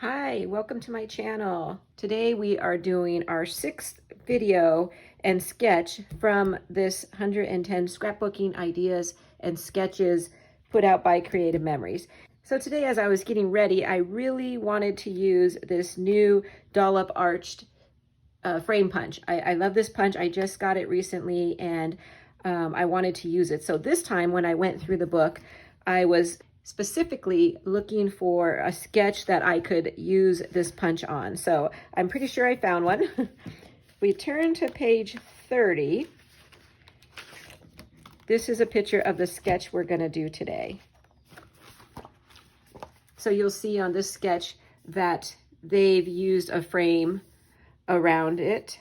Hi, welcome to my channel. Today we are doing our 6th video and sketch from this 110 scrapbooking ideas and sketches put out by Creative Memories. So today, as I was getting ready, I really wanted to use this new Dollop arched frame punch. I love this punch. I just got it recently and I wanted to use it. So this time when I went through the book, I was specifically looking for a sketch that I could use this punch on. So I'm pretty sure I found one. We turn to page 30. This is a picture of the sketch we're going to do today. So you'll see on this sketch that they've used a frame around it.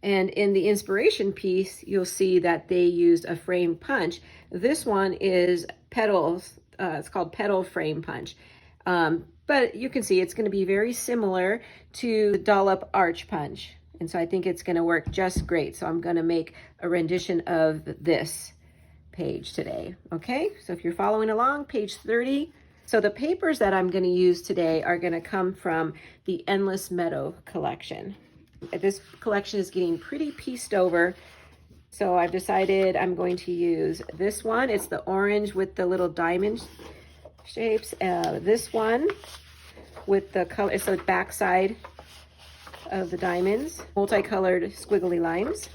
And in the inspiration piece, you'll see that they used a frame punch. This one is petals. It's called petal frame punch. But you can see it's going to be very similar to the Dollop arch punch. And so I think it's going to work just great. So I'm going to make a rendition of this page today. Okay, so if you're following along, page 30. So the papers that I'm going to use today are going to come from the Endless Meadow collection. This collection is getting pretty pieced over, so I've decided I'm going to use this one. It's the orange with the little diamond shapes. This one with the color, it's the back side of the diamonds, multicolored squiggly lines.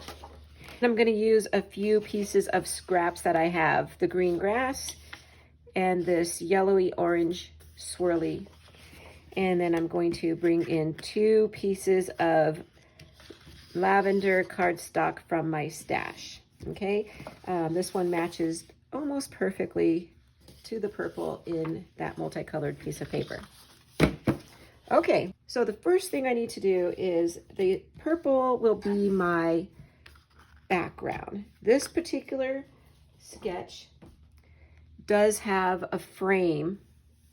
And I'm going to use a few pieces of scraps that I have, the green grass and this yellowy orange swirly. And then I'm going to bring in 2 pieces of lavender cardstock from my stash. Okay, this one matches almost perfectly to the purple in that multicolored piece of paper. Okay, so the first thing I need to do is the purple will be my background. This particular sketch does have a frame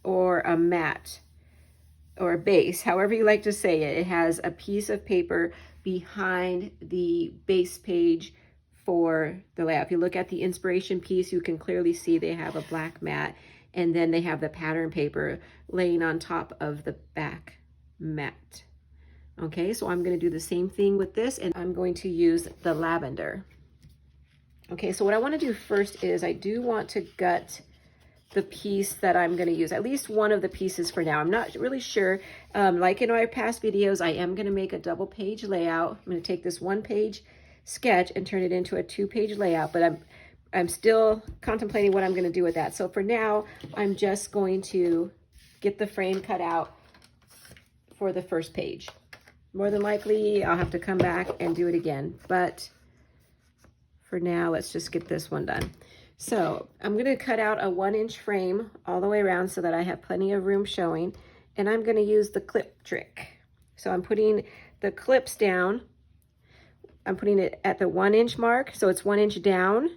or a mat or a base, however you like to say it. It has a piece of paper behind the base page for the layout. If you look at the inspiration piece, you can clearly see they have a black mat, and then they have the pattern paper laying on top of the back mat. Okay, so I'm going to do the same thing with this, and I'm going to use the lavender. Okay, so what I want to do first is I do want to gut the piece that I'm going to use, at least one of the pieces for now. I'm not really sure. Like in my past videos, I am going to make a double page layout. I'm going to take this 1-page sketch and turn it into a 2-page layout, but I'm still contemplating what I'm going to do with that. So for now, I'm just going to get the frame cut out for the first page. More than likely, I'll have to come back and do it again, but for now, let's just get this one done. So I'm going to cut out a 1-inch frame all the way around so that I have plenty of room showing, and I'm going to use the clip trick. So I'm putting the clips down. I'm putting it at the 1-inch mark, so it's 1 inch down,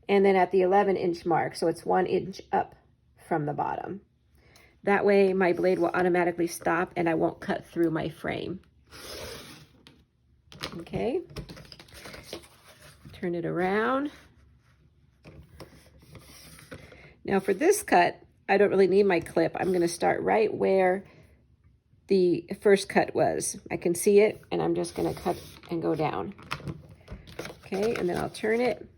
and then at the 11-inch mark, so it's 1 inch up from the bottom. That way my blade will automatically stop and I won't cut through my frame. Okay, turn it around. Now for this cut, I don't really need my clip. I'm going to start right where the first cut was. I can see it, and I'm just going to cut and go down. Okay, and then I'll turn it.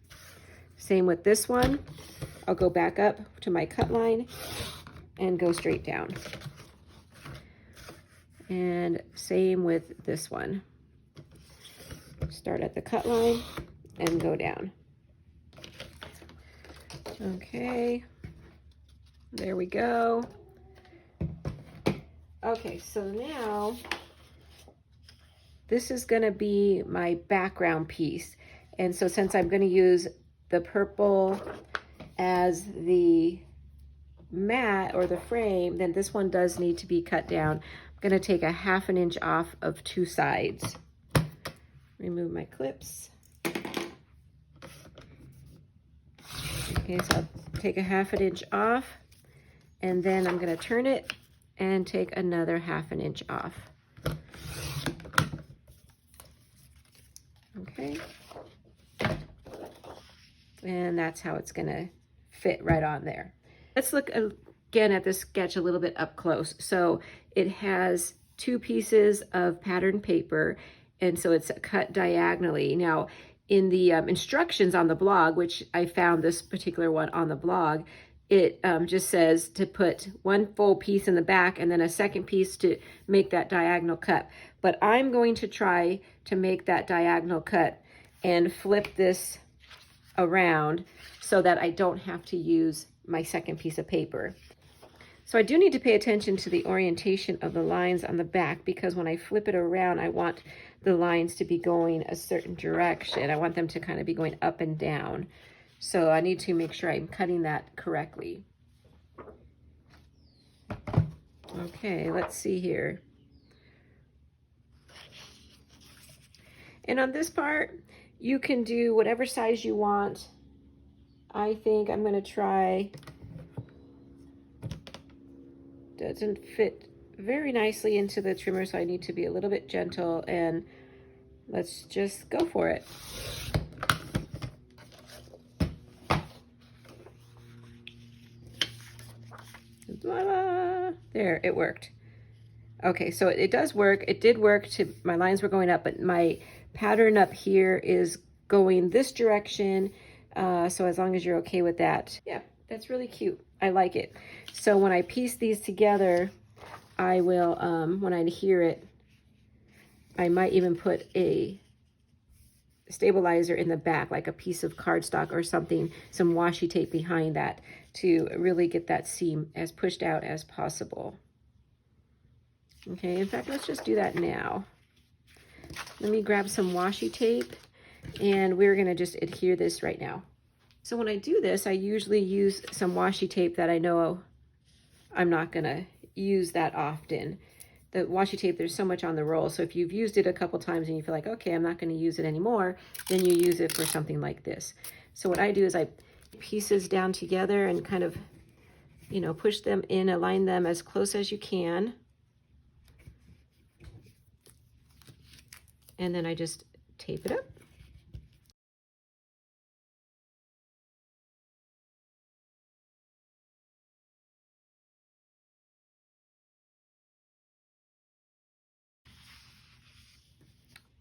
Same with this one. I'll go back up to my cut line and go straight down. And same with this one. Start at the cut line and go down. Okay. There we go. Okay, so now this is going to be my background piece. And so since I'm going to use the purple as the mat or the frame, then this one does need to be cut down. I'm going to take a 1/2 inch off of 2 sides. Remove my clips. Okay, so I'll take a 1/2 inch off, and then I'm going to turn it and take another 1/2 inch off. Okay. And that's how it's going to fit right on there. Let's look again at this sketch a little bit up close. So it has 2 pieces of pattern paper, and so it's cut diagonally. Now, in the instructions on the blog, which I found this particular one on the blog, it just says to put 1 full piece in the back and then a second piece to make that diagonal cut. But I'm going to try to make that diagonal cut and flip this around so that I don't have to use my second piece of paper. So I do need to pay attention to the orientation of the lines on the back, because when I flip it around, I want the lines to be going a certain direction. I want them to kind of be going up and down. So I need to make sure I'm cutting that correctly. Okay, let's see here. And on this part, you can do whatever size you want. I think I'm going to try. Doesn't fit very nicely into the trimmer, so I need to be a little bit gentle, and let's just go for it. Voila! There, it worked. Okay, so it does work. It did work. My lines were going up, but my pattern up here is going this direction. So as long as you're okay with that. Yeah, that's really cute. I like it. So when I piece these together, I will, when I adhere it, I might even put a stabilizer in the back, like a piece of cardstock or something, some washi tape behind that to really get that seam as pushed out as possible. Okay, in fact, let's just do that now. Let me grab some washi tape, and we're gonna just adhere this right now. So when I do this, I usually use some washi tape that I know I'm not gonna use that often. The washi tape, there's so much on the roll, so if you've used it a couple times and you feel like, okay, I'm not gonna use it anymore, then you use it for something like this. So what I do is I pieces down together and kind of, you know, push them in, align them as close as you can. And then I just tape it up.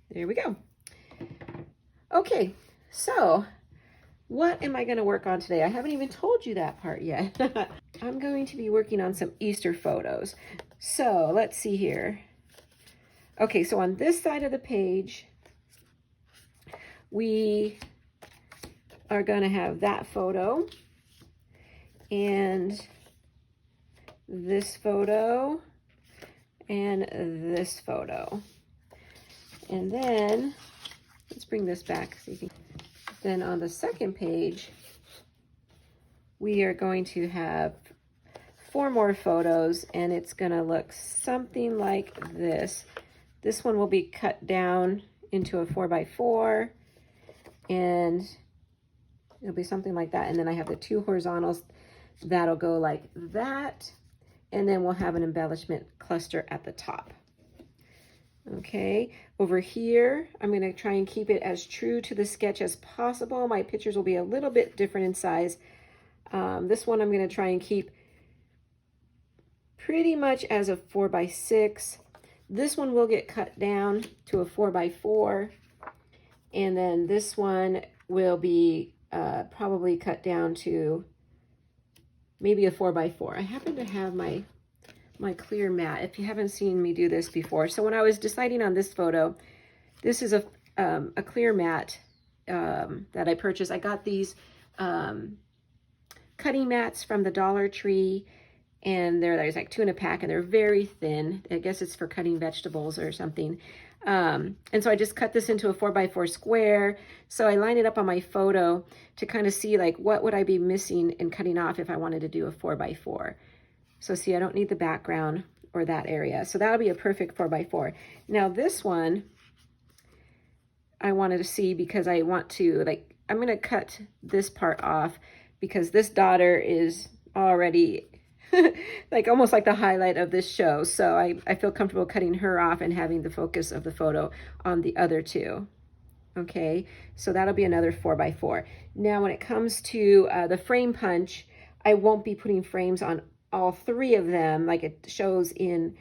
There we go. Okay, so what am I going to work on today? I haven't even told you that part yet. I'm going to be working on some Easter photos. So let's see here. Okay, so on this side of the page, we are going to have that photo and this photo and this photo. And then let's bring this back so you can. Then on the second page, we are going to have 4 more photos, and it's going to look something like this. This one will be cut down into a 4x4, and it'll be something like that. And then I have the 2 horizontals that'll go like that, and then we'll have an embellishment cluster at the top. Okay, over here, I'm going to try and keep it as true to the sketch as possible. My pictures will be a little bit different in size. This one I'm going to try and keep pretty much as a 4x6. This one will get cut down to a 4x4. And then this one will be probably cut down to maybe a 4x4. I happen to have my clear mat, if you haven't seen me do this before. So when I was deciding on this photo, this is a clear mat that I purchased. I got these cutting mats from the Dollar Tree, and there's like 2 in a pack, and they're very thin. I guess it's for cutting vegetables or something. And so I just cut this into a 4x4 square. So I line it up on my photo to kind of see like what would I be missing and cutting off if I wanted to do a 4x4. So see, I don't need the background or that area. So that'll be a perfect 4x4. Now this one, I wanted to see because I want to, like, I'm going to cut this part off because this daughter is already like almost like the highlight of this show. So I feel comfortable cutting her off and having the focus of the photo on the other 2. Okay, so that'll be another 4x4. Now when it comes to the frame punch, I won't be putting frames on all 3 of them, like it shows in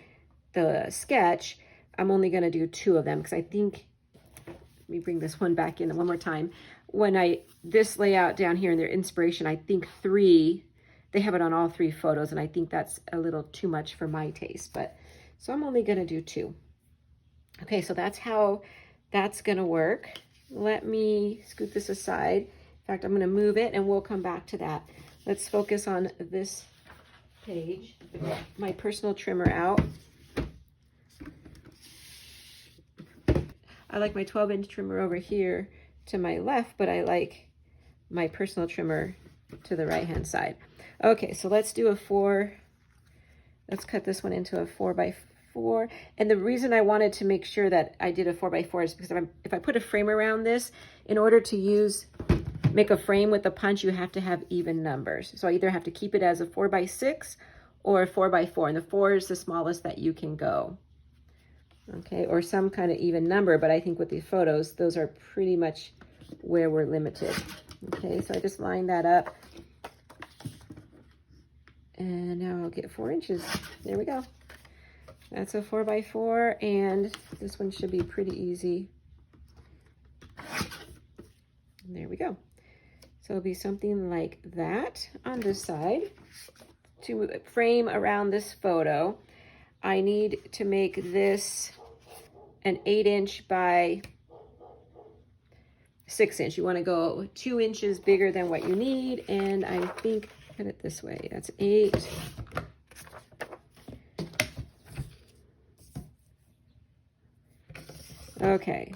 the sketch, I'm only going to do 2 of them because I think, let me bring this one back in one more time. When this layout down here in their inspiration, I think 3, they have it on all 3 photos, and I think that's a little too much for my taste, but so I'm only going to do 2. Okay, so that's how that's going to work. Let me scoot this aside. In fact, I'm going to move it and we'll come back to that. Let's focus on this page. My personal trimmer out. I like my 12-inch trimmer over here to my left, but I like my personal trimmer to the right-hand side. Okay, so let's do a 4. Let's cut this one into a 4x4. And the reason I wanted to make sure that I did a 4x4 is because if I put a frame around this, in order to make a frame with the punch, you have to have even numbers. So I either have to keep it as a 4x6 or a 4x4, and the 4 is the smallest that you can go. Okay, or some kind of even number, but I think with the photos, those are pretty much where we're limited. Okay, so I just lined that up. And now I'll get 4 inches. There we go. That's a 4x4, and this one should be pretty easy. There we go. So it'll be something like that on this side. To frame around this photo, I need to make this an 8-inch by 6-inch. You want to go 2 inches bigger than what you need, and I think, put it this way, that's 8. Okay,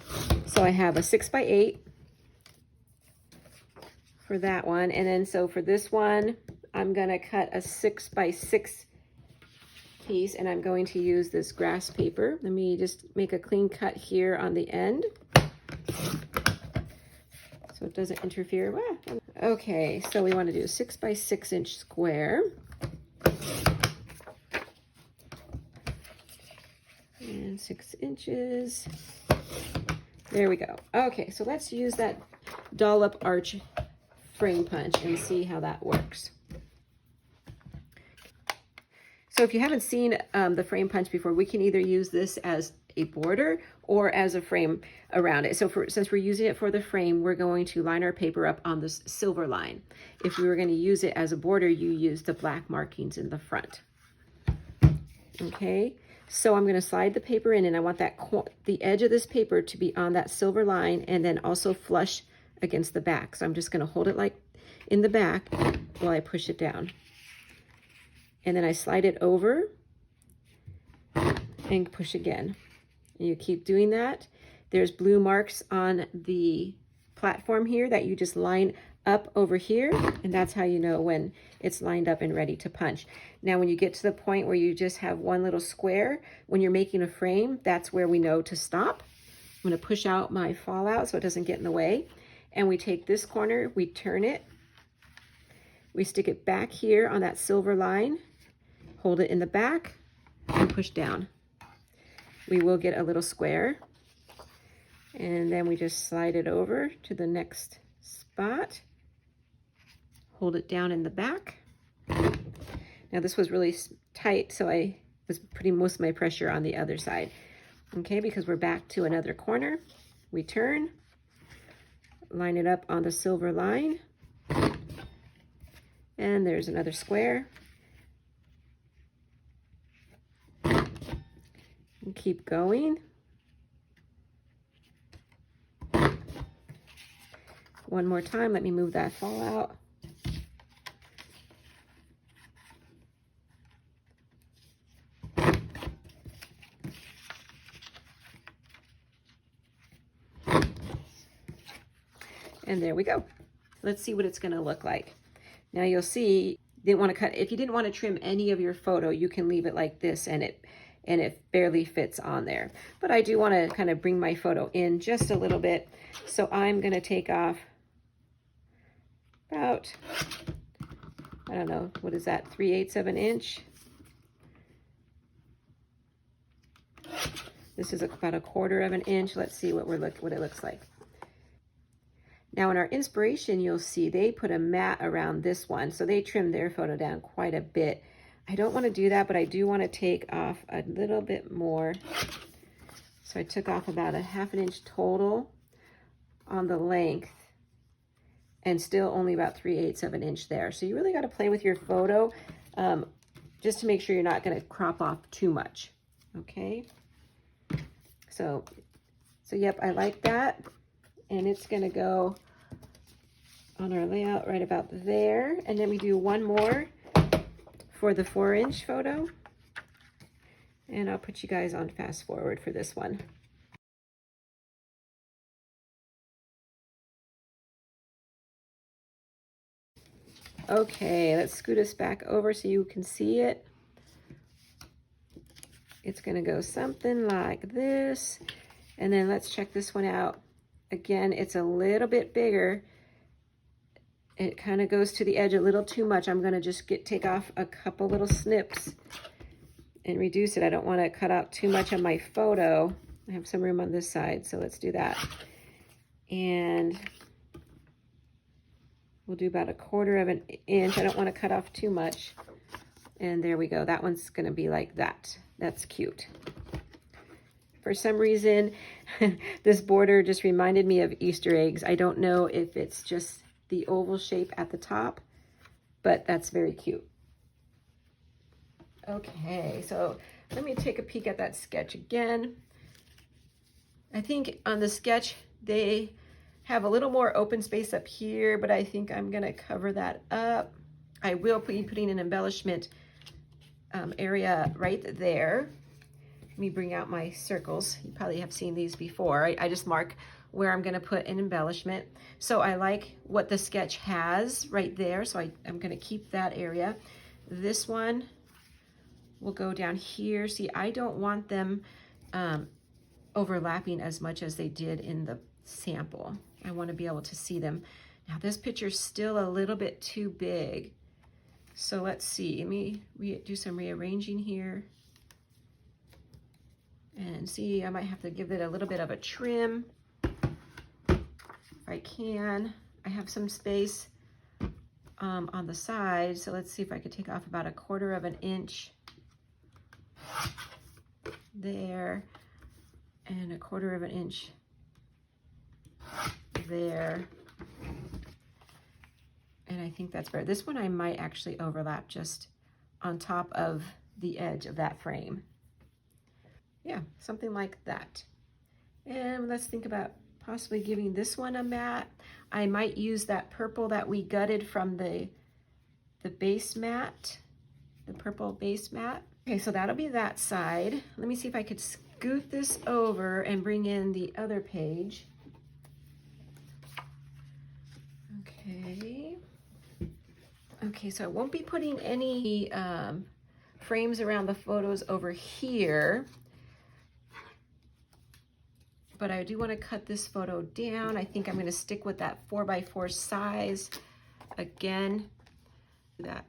so I have a 6x8 for that one, and then so for this one, I'm going to cut a 6x6 piece, and I'm going to use this grass paper. Let me just make a clean cut here on the end so it doesn't interfere. Okay, so we want to do a 6x6 inch square. And 6 inches. There we go. Okay, so let's use that Dollop arch frame punch and see how that works. So if you haven't seen the frame punch before, we can either use this as a border or as a frame around it. So since we're using it for the frame, we're going to line our paper up on this silver line. If we were going to use it as a border, you use the black markings in the front. Okay, so I'm going to slide the paper in, and I want the edge of this paper to be on that silver line and then also flush against the back. So I'm just going to hold it like in the back while I push it down. And then I slide it over and push again. And you keep doing that. There's blue marks on the platform here that you just line up over here, and that's how you know when it's lined up and ready to punch. Now when you get to the point where you just have one little square, when you're making a frame, that's where we know to stop. I'm going to push out my fallout so it doesn't get in the way. And we take this corner, we turn it, we stick it back here on that silver line, hold it in the back, and push down. We will get a little square, and then we just slide it over to the next spot, hold it down in the back. Now this was really tight, so I was putting most of my pressure on the other side. Okay, because we're back to another corner. We turn, line it up on the silver line, and there's another square. And keep going. One more time, let me move that fallout. And there we go. Let's see what it's going to look like. Now you'll see, didn't want to cut. If you didn't want to trim any of your photo, you can leave it like this, and it barely fits on there. But I do want to kind of bring my photo in just a little bit. So I'm going to take off about, I don't know, what is that, 3/8 of an inch? This is about 1/4 of an inch. Let's see what it looks like. Now in our inspiration, you'll see they put a mat around this one. So they trimmed their photo down quite a bit. I don't want to do that, but I do want to take off a little bit more. So I took off about a 1/2 inch total on the length, and still only about 3/8 of an inch there. So you really got to play with your photo just to make sure you're not going to crop off too much. Okay. So yep, I like that. And it's going to go on our layout right about there. And then we do one more for the 4-inch photo. And I'll put you guys on fast forward for this one. Okay, let's scoot us back over so you can see it. It's gonna go something like this. And then let's check this one out. Again, it's a little bit bigger. It kind of goes to the edge a little too much. I'm gonna just take off a couple little snips and reduce it. I don't want to cut out too much of my photo. I have some room on this side, so let's do that. And we'll do about 1/4 of an inch. I don't want to cut off too much. And there we go. That one's going to be like that. That's cute. For some reason, this border just reminded me of Easter eggs. I don't know if it's just the oval shape at the top, but that's very cute. Okay, so let me take a peek at that sketch again. I think on the sketch, they have a little more open space up here, but I think I'm gonna cover that up. I will be putting an embellishment area right there. Let me bring out my circles. You probably have seen these before. I just mark where I'm gonna put an embellishment. So I like what the sketch has right there, so I'm gonna keep that area. This one will go down here. See, I don't want them overlapping as much as they did in the sample. I want to be able to see them. Now this picture's still a little bit too big. So let's see, let me do some rearranging here. And see, I might have to give it a little bit of a trim. If I can. I have some space on the side, so let's see if I could take off about 1/4 of an inch there, and 1/4 of an inch there. And I think that's better. This one I might actually overlap just on top of the edge of that frame. Yeah, something like that. And let's think about possibly giving this one a mat. I might use that purple that we gutted from the base mat, the purple base mat. Okay, so that'll be that side. Let me see if I could scoot this over and bring in the other page. Okay. Okay, so I won't be putting any frames around the photos over here, but I do want to cut this photo down. I think I'm going to stick with that 4x4 size again. That.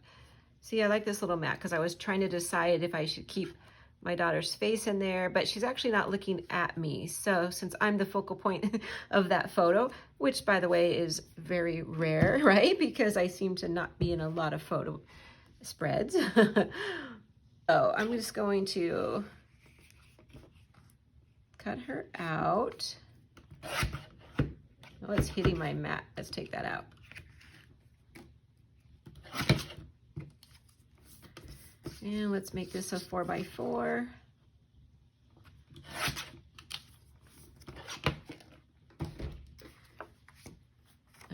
See, I like this little mat because I was trying to decide if I should keep my daughter's face in there, but she's actually not looking at me. So since I'm the focal point of that photo, which by the way is very rare, right? Because I seem to not be in a lot of photo spreads. So I'm just going to cut her out. Oh, it's hitting my mat. Let's take that out. And let's make this a 4x4.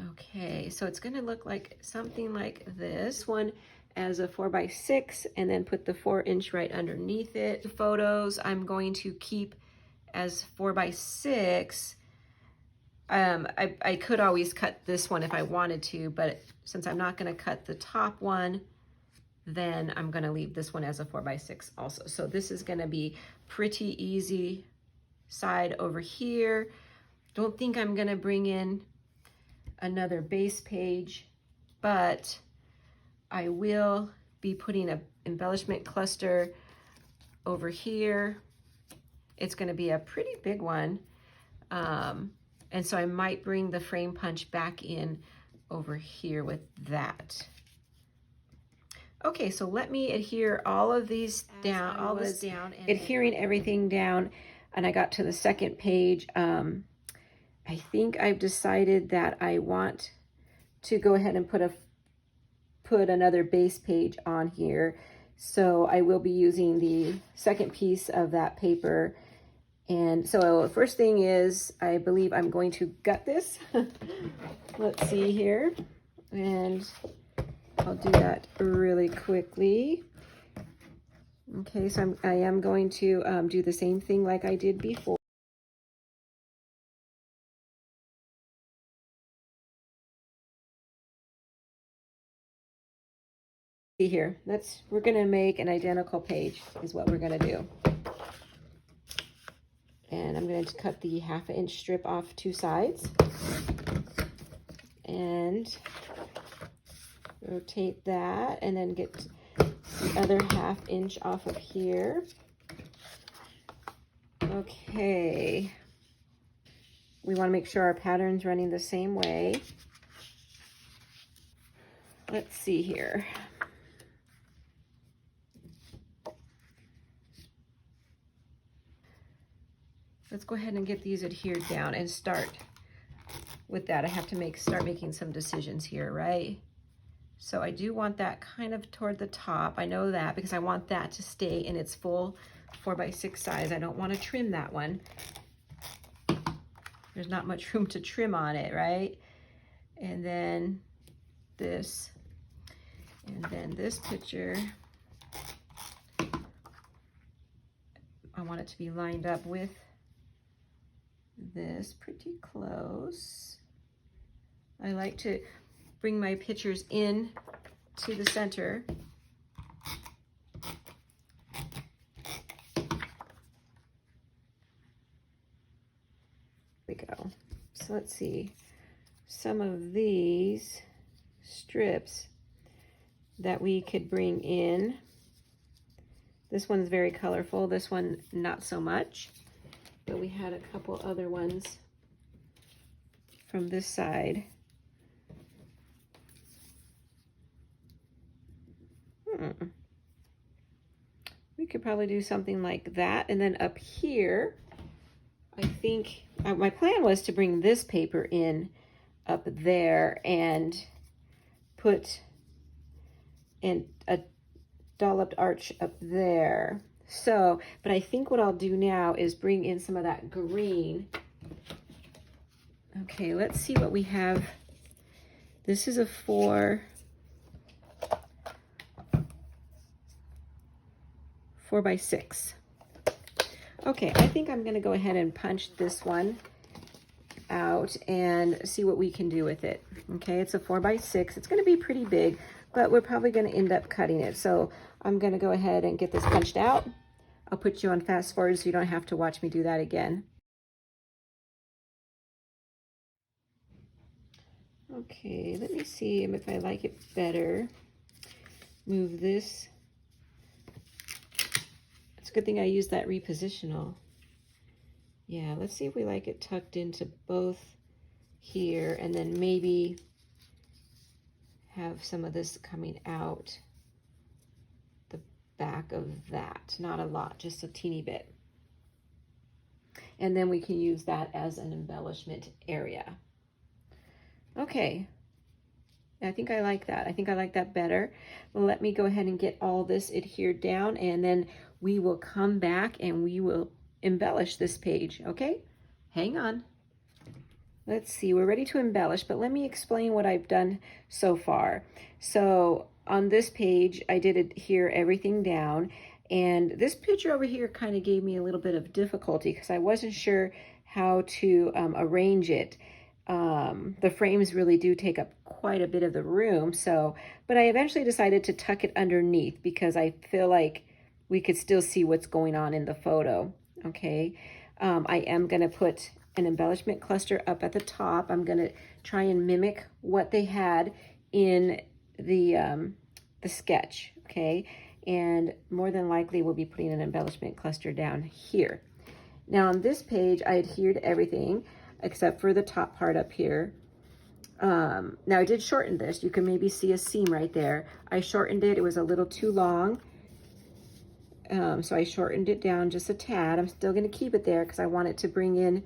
Okay, so it's gonna look like something like this one as a 4x6, and then put the 4-inch right underneath it. The photos I'm going to keep as 4x6. I could always cut this one if I wanted to, but since I'm not gonna cut the top one, then I'm gonna leave this one as a 4x6 also. So this is gonna be pretty easy side over here. Don't think I'm gonna bring in another base page, but I will be putting an embellishment cluster over here. It's gonna be a pretty big one. And so I might bring the frame punch back in over here with that. Okay, so let me adhere all of these down, all this down, and adhering everything down, and I got to the second page. I think I've decided that I want to go ahead and put another base page on here. So I will be using the second piece of that paper. And so first thing is, I believe I'm going to gut this. Let's see here. And I'll do that really quickly. Okay, so I am going to do the same thing like I did before. See here, we're gonna make an identical page is what we're gonna do. And I'm going to cut the 1/2 inch strip off 2 sides and rotate that, and then get the other 1/2 inch off of here. Okay, we want to make sure our pattern's running the same way. Let's see here. Let's go ahead and get these adhered down and start with that. I have to start making some decisions here, right? So I do want that kind of toward the top. I know that because I want that to stay in its full 4x6 size. I don't want to trim that one. There's not much room to trim on it, right? And then this, and then this picture, I want it to be lined up with this pretty close. I like to bring my pictures in to the center. There we go. So let's see, some of these strips that we could bring in. This one's very colorful, this one not so much. But we had a couple other ones from this side. We could probably do something like that. And then up here, I think my plan was to bring this paper in up there and put in a dolloped arch up there. So, but I think what I'll do now is bring in some of that green. Okay, let's see what we have. This is a 4x6. Okay, I think I'm gonna go ahead and punch this one out and see what we can do with it. Okay, it's a 4x6. It's gonna be pretty big, but we're probably gonna end up cutting it. So I'm gonna go ahead and get this punched out. I'll put you on fast forward so you don't have to watch me do that again. Okay, let me see if I like it better. Move this. It's a good thing I used that repositional. Yeah, let's see if we like it tucked into both here, and then maybe have some of this coming out the back of that. Not a lot, just a teeny bit. And then we can use that as an embellishment area. Okay, I think I like that. I think I like that better. Well, let me go ahead and get all this adhered down, and then we will come back and we will embellish this page, okay? Hang on. Let's see, we're ready to embellish, but let me explain what I've done so far. So on this page, I did adhere everything down, and this picture over here kind of gave me a little bit of difficulty because I wasn't sure how to arrange it. The frames really do take up quite a bit of the room, but I eventually decided to tuck it underneath because I feel like we could still see what's going on in the photo, okay? I am gonna put an embellishment cluster up at the top. I'm gonna try and mimic what they had in the sketch, okay? And more than likely we'll be putting an embellishment cluster down here. Now on this page, I adhered everything except for the top part up here. Now I did shorten this. You can maybe see a seam right there. I shortened it. It was a little too long. So I shortened it down just a tad. I'm still going to keep it there because I want it to bring in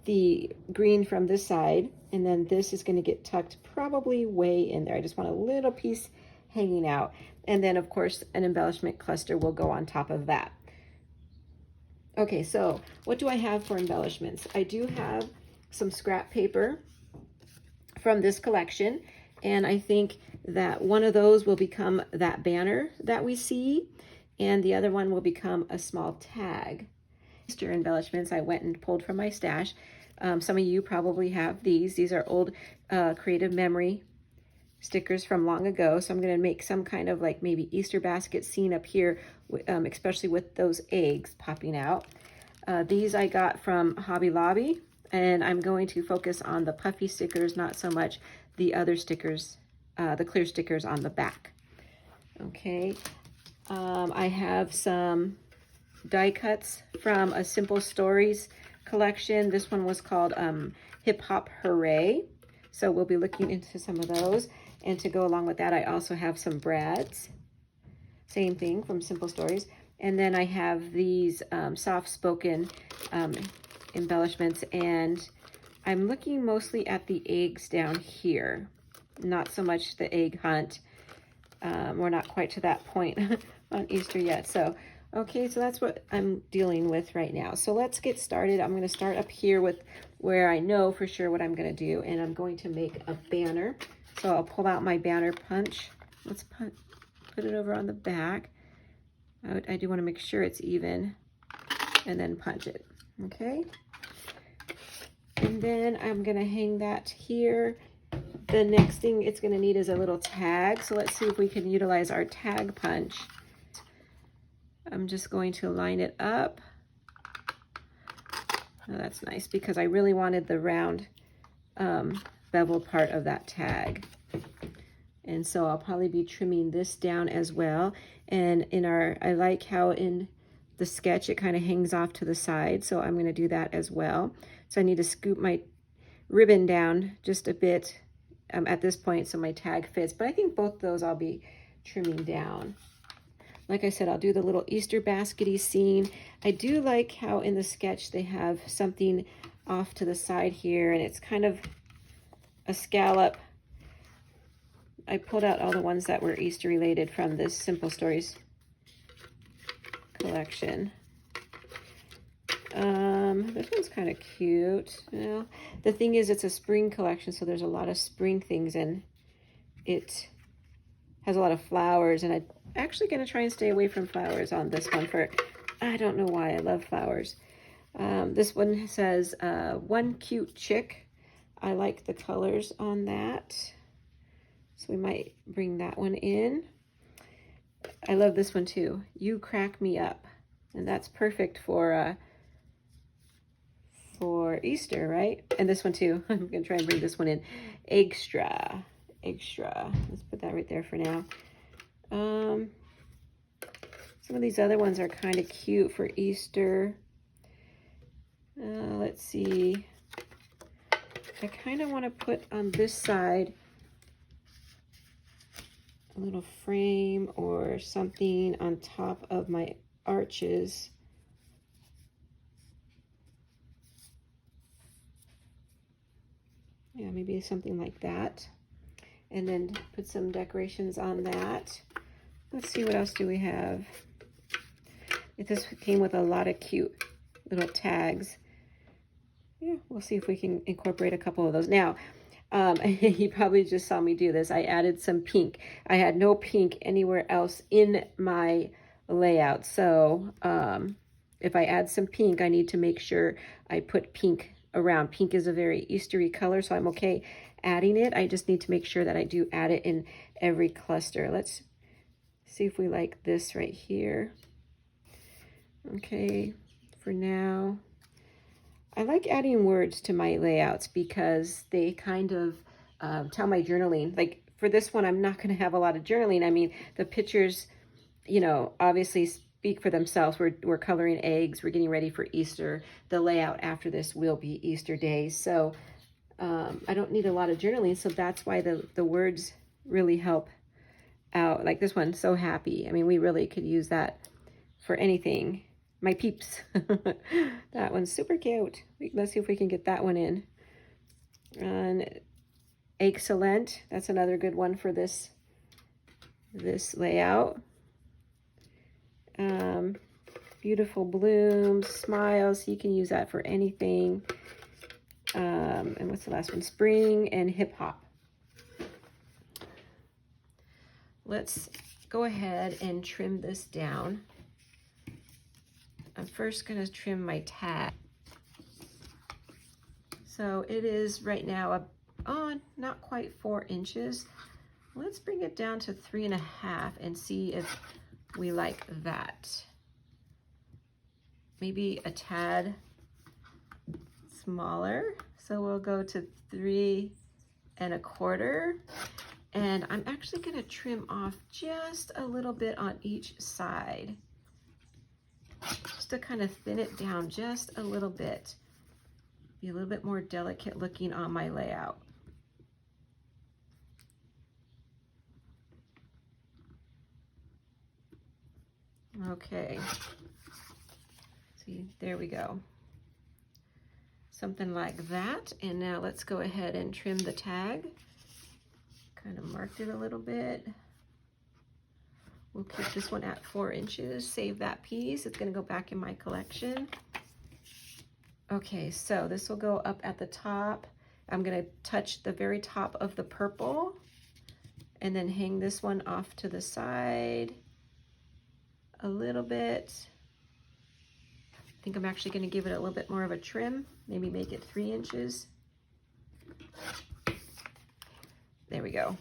the green from this side. And then this is going to get tucked probably way in there. I just want a little piece hanging out. And then of course an embellishment cluster will go on top of that. Okay, so what do I have for embellishments? I do have some scrap paper from this collection, and I think that one of those will become that banner that we see, and the other one will become a small tag. Easter embellishments I went and pulled from my stash. Some of you probably have these. These are old creative memory stickers from long ago, so I'm going to make some kind of like maybe Easter basket scene up here, especially with those eggs popping out. These I got from Hobby Lobby, and I'm going to focus on the puffy stickers, not so much the other stickers, the clear stickers on the back. Okay, I have some die cuts from a Simple Stories collection. This one was called Hip Hop Hooray, so we'll be looking into some of those. And to go along with that, I also have some brads, same thing from Simple Stories. And then I have these soft-spoken embellishments, and I'm looking mostly at the eggs down here, not so much the egg hunt. We're not quite to that point on Easter yet. So, okay, so that's what I'm dealing with right now. So let's get started. I'm going to start up here with where I know for sure what I'm going to do, and I'm going to make a banner. So I'll pull out my banner punch. Let's put it over on the back. I do want to make sure it's even, and then punch it. Okay. And then I'm going to hang that here. The next thing it's going to need is a little tag. So let's see if we can utilize our tag punch. I'm just going to line it up. Oh, that's nice because I really wanted the round bevel part of that tag. And so I'll probably be trimming this down as well. And I like how in the sketch it kind of hangs off to the side. So I'm going to do that as well. So I need to scoop my ribbon down just a bit at this point so my tag fits. But I think both those I'll be trimming down. Like I said, I'll do the little Easter basket-y scene. I do like how in the sketch they have something off to the side here, and it's kind of a scallop. I pulled out all the ones that were Easter related from this Simple Stories collection. This one's kind of cute. Well, the thing is, it's a spring collection, so there's a lot of spring things, and it has a lot of flowers, and I'm actually going to try and stay away from flowers on this one for, I don't know why, I love flowers. This one says, one cute chick. I like the colors on that, so we might bring that one in. I love this one too. You crack me up, and that's perfect for Easter, right? And this one too. I'm gonna try and bring this one in. Extra. Let's put that right there for now. Some of these other ones are kind of cute for Easter. Let's see. I kind of want to put on this side a little frame or something on top of my arches. Yeah, maybe something like that. And then put some decorations on that. Let's see, what else do we have? This came with a lot of cute little tags. Yeah, we'll see if we can incorporate a couple of those. Now, you probably just saw me do this. I added some pink. I had no pink anywhere else in my layout. So if I add some pink, I need to make sure I put pink around. Pink is a very Eastery color, so I'm okay adding it. I just need to make sure that I do add it in every cluster. Let's see if we like this right here. Okay, for now. I like adding words to my layouts because they kind of tell my journaling. Like for this one, I'm not going to have a lot of journaling. I mean, the pictures, you know, obviously speak for themselves. We're coloring eggs. We're getting ready for Easter. The layout after this will be Easter days. So I don't need a lot of journaling, so that's why the words really help out. Like this one, so happy. I mean, we really could use that for anything. My peeps. That one's super cute. Let's see if we can get that one in. And excellent. That's another good one for this layout. Beautiful blooms, smiles. You can use that for anything. And what's the last one? Spring and hip hop. Let's go ahead and trim this down. I'm first going to trim my tag. So it is right now not quite 4 inches. Let's bring it down to 3.5 and see if we like that. Maybe a tad smaller. So we'll go to 3.25. And I'm actually going to trim off just a little bit on each side, just to kind of thin it down just a little bit, be a little bit more delicate looking on my layout. Okay, see, there we go. Something like that. And now let's go ahead and trim the tag. Kind of marked it a little bit. We'll keep this one at 4 inches, save that piece. It's going to go back in my collection. Okay, so this will go up at the top. I'm going to touch the very top of the purple and then hang this one off to the side a little bit. I think I'm actually going to give it a little bit more of a trim, maybe make it 3 inches. There we go,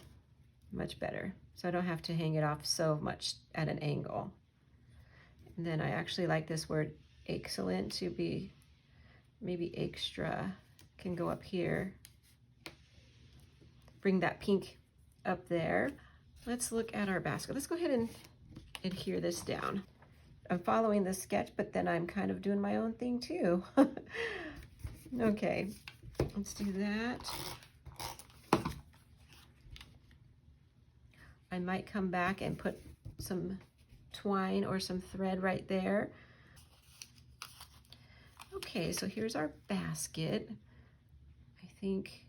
much better. So I don't have to hang it off so much at an angle. And then I actually like this word excellent to be maybe extra, can go up here. Bring that pink up there. Let's look at our basket. Let's go ahead and adhere this down. I'm following the sketch, but then I'm kind of doing my own thing too. Okay, let's do that. I might come back and put some twine or some thread right there. Okay, so here's our basket. I think,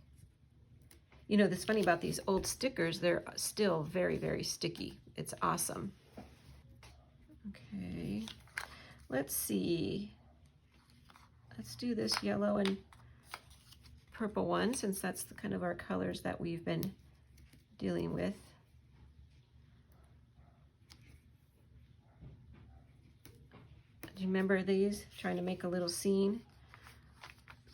you know, that's funny about these old stickers, they're still very, very sticky. It's awesome. Okay, let's see. Let's do this yellow and purple one, since that's the kind of our colors that we've been dealing with. Do you remember these? Trying to make a little scene.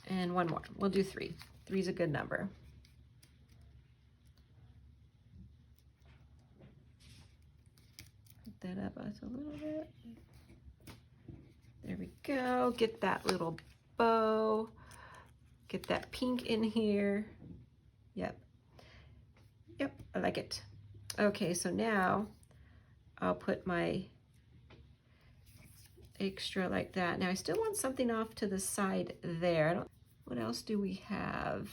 And one more. We'll do 3. 3 is a good number. Put that up just a little bit. There we go. Get that little bow. Get that pink in here. Yep. Yep, I like it. Okay, so now I'll put my extra like that. Now I still want something off to the side there. What else do we have?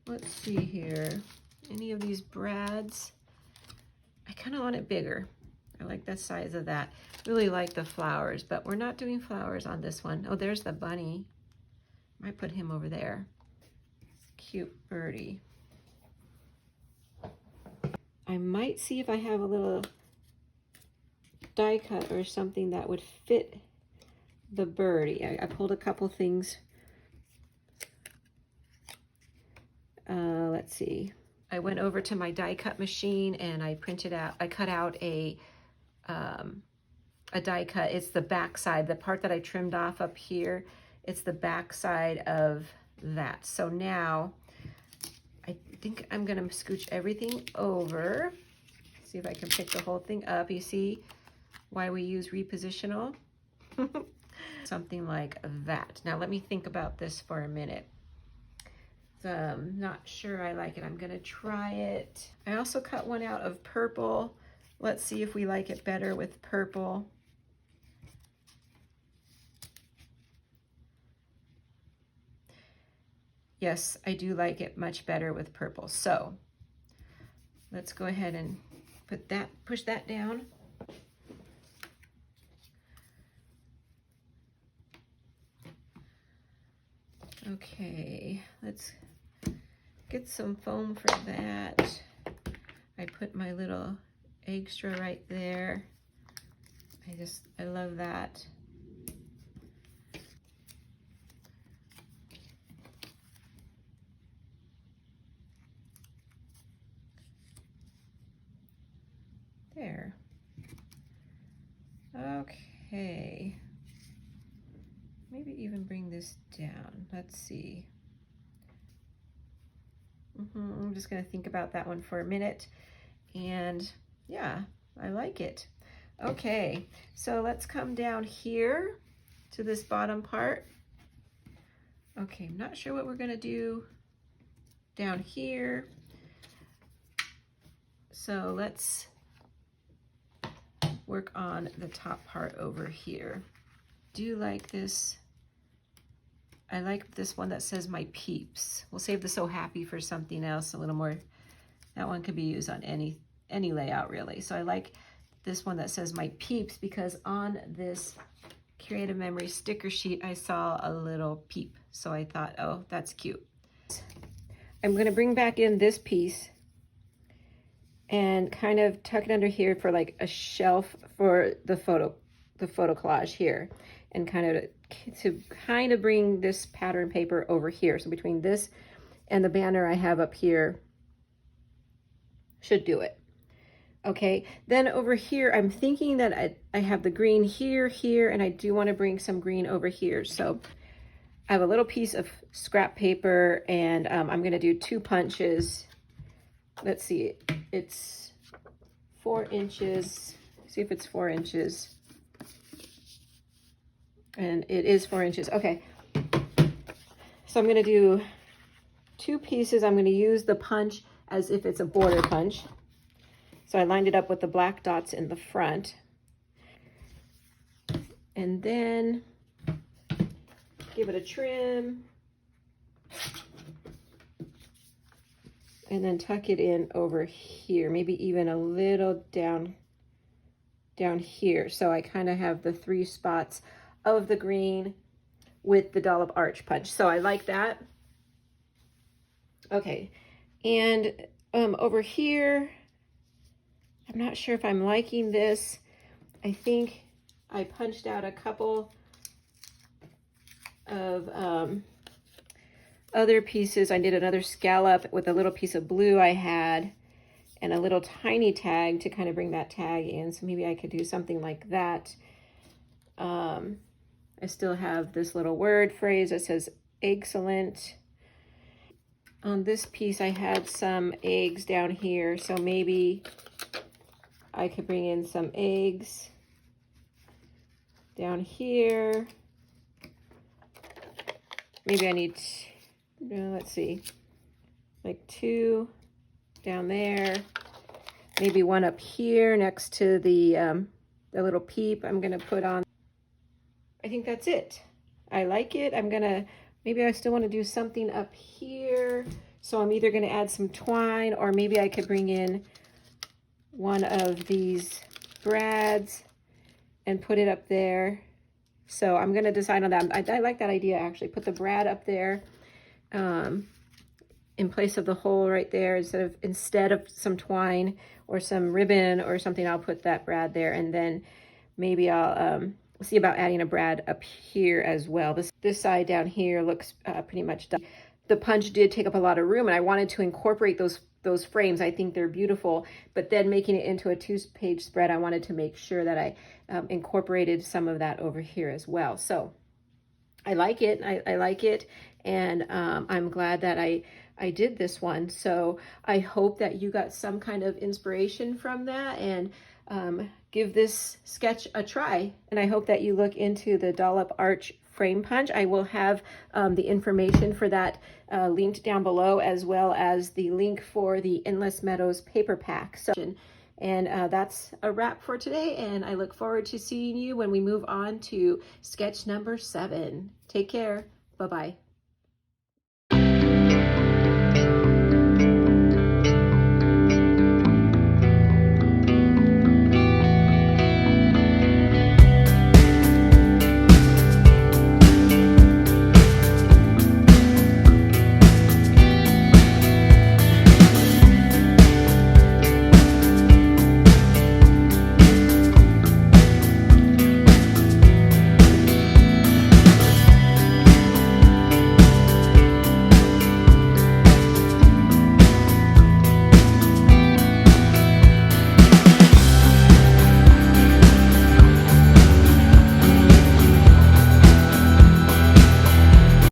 Let's see here. Any of these brads? I kind of want it bigger. I like the size of that. Really like the flowers, but we're not doing flowers on this one. Oh, there's the bunny. Might put him over there. Cute birdie. I might see if I have a little die cut or something that would fit the birdie. I pulled a couple things. Let's see. I went over to my die cut machine and I cut out a die cut. It's the back side, the part that I trimmed off up here. It's the back side of that. So now I think I'm gonna scooch everything over. See if I can pick the whole thing up. You see why we use repositional? Something like that. Now let me think about this for a minute. Not sure I like it. I'm gonna try it. I also cut one out of purple. Let's see if we like it better with purple. yes, I do like it much better with purple. So let's go ahead and push that down. Okay, let's get some foam for that. I put my little extra right there. I love that. There. Okay. Maybe even bring this down. Let's see. I'm just going to think about that one for a minute. And yeah, I like it. Okay, so let's come down here to this bottom part. Okay, I'm not sure what we're going to do down here. So let's work on the top part over here. Do you like this? I like this one that says my peeps. We'll save the so happy for something else a little more. That one could be used on any layout really. So I like this one that says my peeps because on this Creative Memory sticker sheet I saw a little peep. So I thought, oh, that's cute. I'm going to bring back in this piece and kind of tuck it under here for like a shelf for the photo collage here, and kind of bring this pattern paper over here. So between this and the banner I have up here should do it. Okay, then over here, I'm thinking that I have the green here, and I do want to bring some green over here. So I have a little piece of scrap paper, and I'm going to do 2 punches. Let's see, it's 4 inches. See if it's 4 inches. And it is 4 inches. Okay, so I'm going to do 2 pieces. I'm going to use the punch as if it's a border punch. So I lined it up with the black dots in the front. And then give it a trim. And then tuck it in over here, maybe even a little down here. So I kind of have the 3 spots of the green with the dollop arch punch. So I like that. Okay, and over here, I'm not sure if I'm liking this. I think I punched out a couple of other pieces. I did another scallop with a little piece of blue I had and a little tiny tag to kind of bring that tag in. So maybe I could do something like that. I still have this little word phrase that says excellent. On this piece, I had some eggs down here, so maybe I could bring in some eggs down here. Maybe I need, let's see, like 2 down there. Maybe 1 up here next to the little peep I'm gonna put on. I think that's it. I like it. Maybe I still want to do something up here. So I'm either going to add some twine, or maybe I could bring in one of these brads and put it up there. So I'm going to decide on that. I like that idea, actually. Put the brad up there in place of the hole right there. Instead of some twine or some ribbon or something, I'll put that brad there. And then maybe I'll see about adding a brad up here as well. This side down here looks pretty much done. The punch did take up a lot of room, and I wanted to incorporate those frames. I think they're beautiful, but then making it into a 2-page spread, I wanted to make sure that I incorporated some of that over here as well. So I like it. I like it, and I'm glad that I did this one. So I hope that you got some kind of inspiration from that, and give this sketch a try. And I hope that you look into the Dollop Arch Frame Punch. I will have the information for that linked down below, as well as the link for the Endless Meadows paper pack. And that's a wrap for today, and I look forward to seeing you when we move on to sketch number 7. Take care. Bye-bye.